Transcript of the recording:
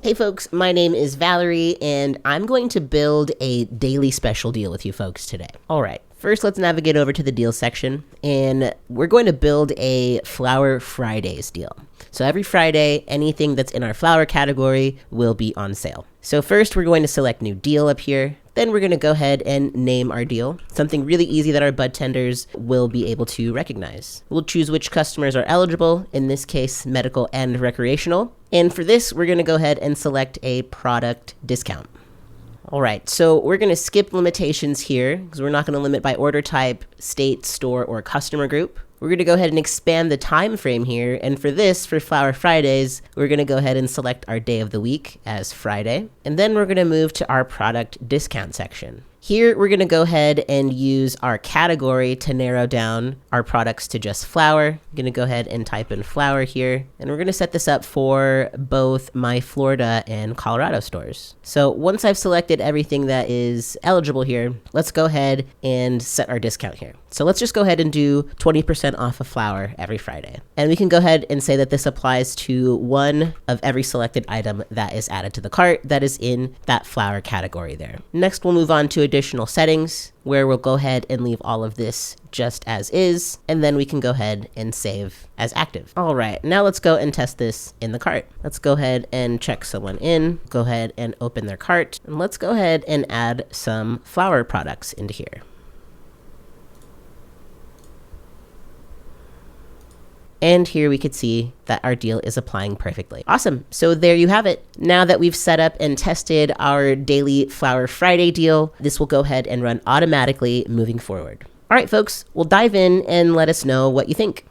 Hey folks, my name is Valerie, and I'm going to build a daily special deal with you folks today. All right, first let's navigate over to the deal section, and we're going to build a Flower Fridays deal. So every Friday, anything that's in our flower category will be on sale. So first we're going to select new deal up here. Then we're going to go ahead and name our deal, something really easy that our bud tenders will be able to recognize. We'll choose which customers are eligible, in this case, medical and recreational. And for this, we're going to go ahead and select a product discount. All right, so we're going to skip limitations here because we're not going to limit by order type, state, store, or customer group. We're going to go ahead and expand the time frame here. And for this, for Flower Fridays, we're going to go ahead and select our day of the week as Friday. And then we're going to move to our product discount section. Here, we're going to go ahead and use our category to narrow down our products to just flower. I'm going to go ahead and type in flower here. And we're going to set this up for both my Florida and Colorado stores. So once I've selected everything that is eligible here, let's go ahead and set our discount here. So let's just go ahead and do 20% off a flower every Friday. And we can go ahead and say that this applies to one of every selected item that is added to the cart that is in that flower category there. Next, we'll move on to additional settings, where we'll go ahead and leave all of this just as is, and then we can go ahead and save as active. All right, now let's go and test this in the cart. Let's go ahead and check someone in, go ahead and open their cart, and let's go ahead and add some flower products into here. And here we could see that our deal is applying perfectly. Awesome. So there you have it. Now that we've set up and tested our daily Flower Friday deal, this will go ahead and run automatically moving forward. All right, folks, we'll dive in and let us know what you think.